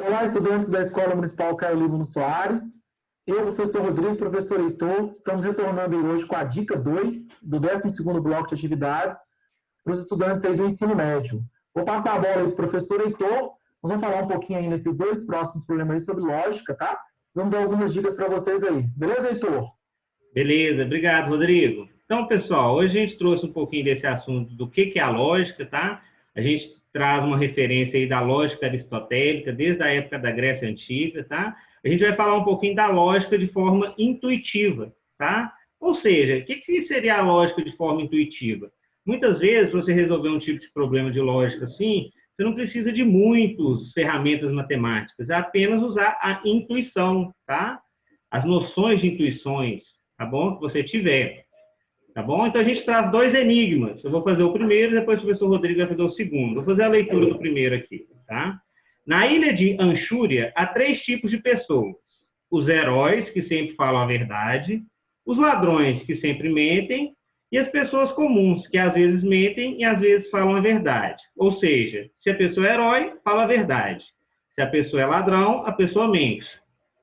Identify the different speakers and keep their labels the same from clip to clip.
Speaker 1: Olá, estudantes da Escola Municipal Carolino Soares. Eu, professor Rodrigo, professor Heitor, estamos retornando hoje com a dica 2 do 12º bloco de atividades para os estudantes aí do ensino médio. Vou passar a bola aí para o professor Heitor. Nós vamos falar um pouquinho aí nesses dois próximos problemas aí sobre lógica, tá? Vamos dar algumas dicas para vocês aí. Beleza, Heitor?
Speaker 2: Beleza, obrigado, Rodrigo. Então, pessoal, hoje a gente trouxe um pouquinho desse assunto do que é a lógica, tá? A gente traz uma referência aí da lógica aristotélica, desde a época da Grécia Antiga, tá? A gente vai falar um pouquinho da lógica de forma intuitiva, tá? Ou seja, o que seria a lógica de forma intuitiva? Muitas vezes, você resolver um tipo de problema de lógica assim, você não precisa de muitas ferramentas matemáticas, é apenas usar a intuição, tá? As noções de intuições, tá bom? Que você tiver, tá bom? Então a gente traz dois enigmas. Eu vou fazer o primeiro, depois o professor Rodrigo vai fazer o segundo. Vou fazer a leitura do primeiro aqui, tá? Na ilha de Anchúria, há 3 tipos de pessoas: os heróis, que sempre falam a verdade, os ladrões, que sempre mentem, e as pessoas comuns, que às vezes mentem e às vezes falam a verdade. Ou seja, se a pessoa é herói, fala a verdade. Se a pessoa é ladrão, a pessoa mente.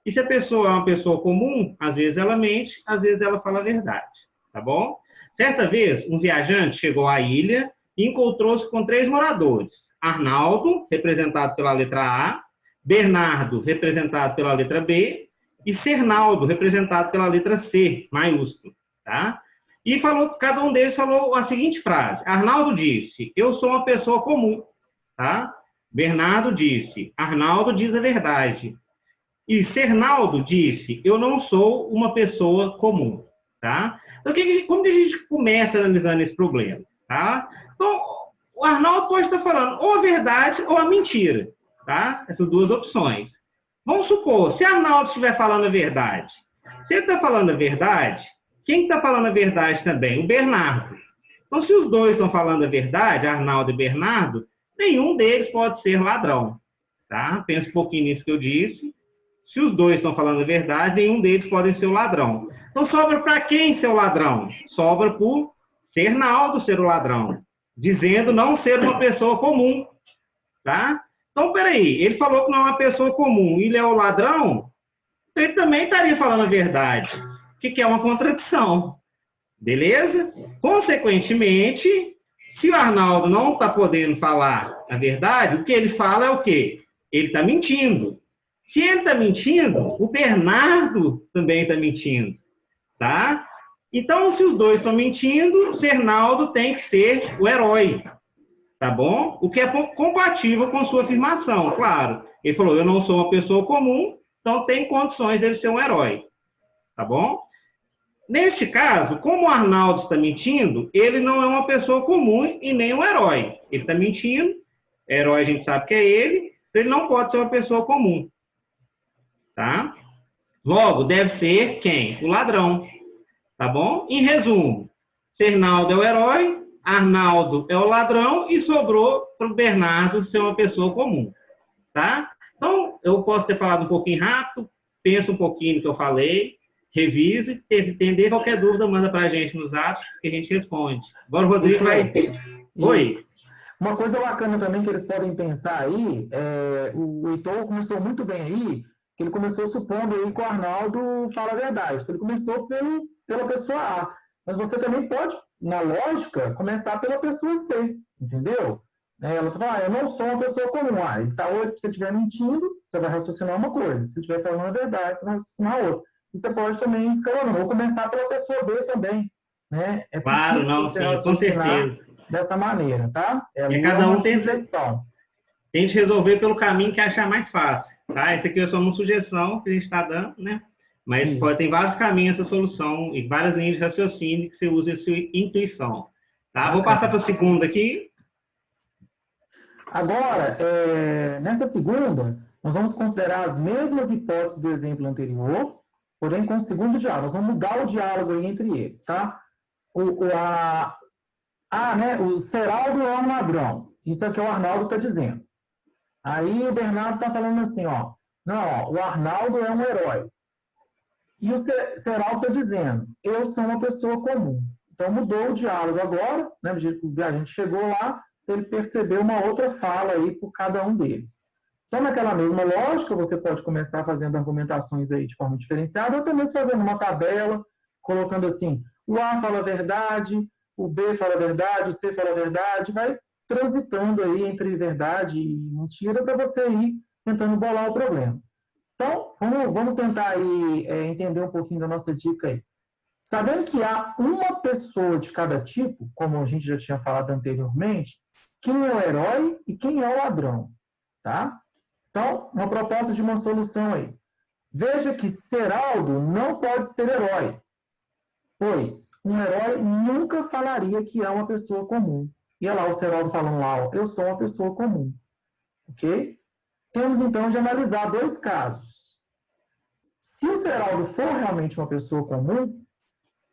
Speaker 2: E se a pessoa é uma pessoa comum, às vezes ela mente, às vezes ela fala a verdade, tá bom? Certa vez, um viajante chegou à ilha e encontrou-se com 3 moradores: Arnaldo, representado pela letra A, Bernardo, representado pela letra B, e Cernaldo, representado pela letra C, maiúsculo, tá? E cada um deles falou a seguinte frase: Arnaldo disse, eu sou uma pessoa comum, tá? Bernardo disse, Arnaldo diz a verdade. E Cernaldo disse, eu não sou uma pessoa comum, tá? Então, como que a gente começa analisando esse problema, tá? Então, o Arnaldo pode estar falando ou a verdade ou a mentira, tá? Essas duas opções. Vamos supor, se Arnaldo estiver falando a verdade, se ele está falando a verdade, quem está falando a verdade também? O Bernardo. Então, se os dois estão falando a verdade, Arnaldo e Bernardo, nenhum deles pode ser ladrão, tá? Pensa um pouquinho nisso que eu disse. Se os dois estão falando a verdade, nenhum deles pode ser o ladrão. Então, sobra para quem ser o ladrão? Sobra por Cernaldo ser o ladrão, dizendo não ser uma pessoa comum, tá? Então, peraí, ele falou que não é uma pessoa comum, ele é o ladrão, ele também estaria falando a verdade, que é uma contradição, beleza? Consequentemente, se o Arnaldo não está podendo falar a verdade, o que ele fala é o quê? Ele está mentindo. Se ele está mentindo, o Bernardo também está mentindo, tá? Então, se os dois estão mentindo, Cernaldo tem que ser o herói, tá bom? O que é compatível com sua afirmação, claro. Ele falou, eu não sou uma pessoa comum, então tem condições dele ser um herói, tá bom? Neste caso, como o Arnaldo está mentindo, ele não é uma pessoa comum e nem um herói. Ele está mentindo, herói a gente sabe que é ele, então ele não pode ser uma pessoa comum. Tá? Logo, deve ser quem? O ladrão. Tá bom? Em resumo, Cernaldo é o herói, Arnaldo é o ladrão e sobrou para o Bernardo ser uma pessoa comum. Tá? Então, eu posso ter falado um pouquinho rápido, pensa um pouquinho no que eu falei, revise, entender qualquer dúvida, manda para a gente nos atos que a gente responde. Agora o Rodrigo vai... Oi.
Speaker 1: Uma coisa bacana também que eles podem pensar aí, o Heitor começou muito bem aí, que ele começou supondo aí que o Arnaldo fala a verdade. Então, ele começou pela pessoa A. Mas você também pode, na lógica, começar pela pessoa C, entendeu? Ela fala, eu não sou uma pessoa comum. Ele tá hoje, se você estiver mentindo, você vai raciocinar uma coisa. Se estiver falando a verdade, você vai raciocinar outra. E você pode também escalonar, ou começar pela pessoa B também. Né? É
Speaker 2: Claro,
Speaker 1: possível
Speaker 2: não,
Speaker 1: você
Speaker 2: sim, com
Speaker 1: raciocinar
Speaker 2: certeza.
Speaker 1: dessa maneira, tá? É
Speaker 2: Cada
Speaker 1: uma
Speaker 2: um
Speaker 1: sugestão.
Speaker 2: Tente resolver pelo caminho que achar mais fácil, tá? Essa aqui é só uma sugestão que a gente está dando, né? Mas tem vários caminhos essa solução e várias linhas de raciocínio que você usa a sua intuição, tá? Vou passar para a segunda aqui.
Speaker 1: Agora, nessa segunda, nós vamos considerar as mesmas hipóteses do exemplo anterior, porém com o segundo diálogo. Nós vamos mudar o diálogo aí entre eles, tá? O Seraldo é um ladrão. Isso é o que o Arnaldo está dizendo. Aí o Bernardo está falando assim, ó. Não, ó, o Arnaldo é um herói. E o Seraldo está dizendo, eu sou uma pessoa comum. Então mudou o diálogo agora, né? A gente chegou lá, ele percebeu uma outra fala aí por cada um deles. Então, naquela mesma lógica, você pode começar fazendo argumentações aí de forma diferenciada, ou até mesmo fazendo uma tabela, colocando assim, o A fala a verdade, o B fala a verdade, o C fala a verdade, vai transitando aí entre verdade e mentira para você ir tentando bolar o problema. Então, vamos tentar aí entender um pouquinho da nossa dica aí. Sabendo que há uma pessoa de cada tipo, como a gente já tinha falado anteriormente, quem é o herói e quem é o ladrão, tá? Então, uma proposta de uma solução aí. Veja que Seraldo não pode ser herói, pois um herói nunca falaria que é uma pessoa comum. E olha lá o Seraldo falando lá, ó, eu sou uma pessoa comum. Ok? Temos então de analisar dois casos. Se o Seraldo for realmente uma pessoa comum,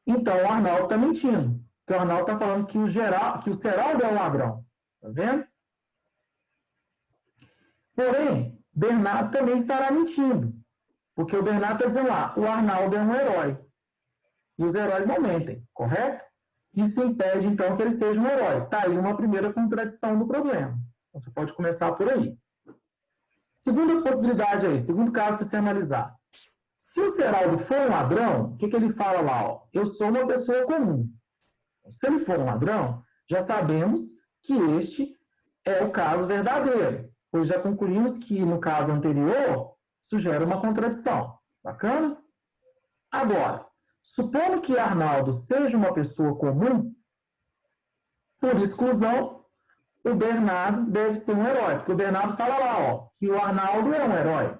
Speaker 1: então o Arnaldo está mentindo. Porque o Arnaldo está falando que o Seraldo é um ladrão. Tá vendo? Porém, Bernardo também estará mentindo. Porque o Bernardo está dizendo lá, o Arnaldo é um herói. E os heróis não mentem, correto? Isso impede, então, que ele seja um herói. Está aí uma primeira contradição do problema. Então, você pode começar por aí. Segunda possibilidade aí, segundo caso para você analisar. Se o Seraldo for um ladrão, o que ele fala lá? Ó? Eu sou uma pessoa comum. Se ele for um ladrão, já sabemos que este é o caso verdadeiro, pois já concluímos que, no caso anterior, isso gera uma contradição. Bacana? Agora, supondo que Arnaldo seja uma pessoa comum, por exclusão, o Bernardo deve ser um herói, porque o Bernardo fala lá, ó, que o Arnaldo é um herói.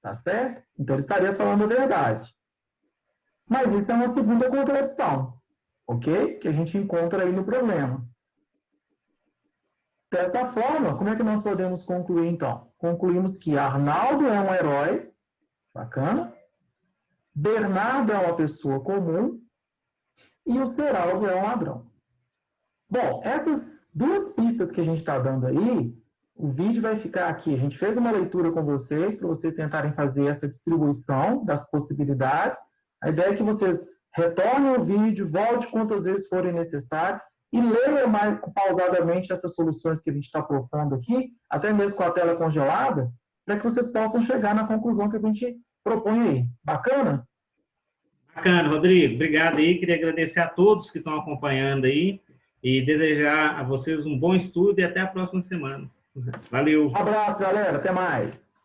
Speaker 1: Tá certo? Então ele estaria falando a verdade. Mas isso é uma segunda contradição, ok? Que a gente encontra aí no problema. Dessa forma, como é que nós podemos concluir, então? Concluímos que Arnaldo é um herói, bacana, Bernardo é uma pessoa comum e o Seraldo é um ladrão. Bom, essas duas pistas que a gente está dando aí, o vídeo vai ficar aqui. A gente fez uma leitura com vocês, para vocês tentarem fazer essa distribuição das possibilidades. A ideia é que vocês retornem o vídeo, volte quantas vezes forem necessário e leia mais pausadamente essas soluções que a gente está propondo aqui, até mesmo com a tela congelada, para que vocês possam chegar na conclusão que a gente propõe aí. Bacana?
Speaker 2: Bacana, Rodrigo. Obrigado aí. Queria agradecer a todos que estão acompanhando aí e desejar a vocês um bom estudo e até a próxima semana. Valeu.
Speaker 1: Um abraço, galera. Até mais.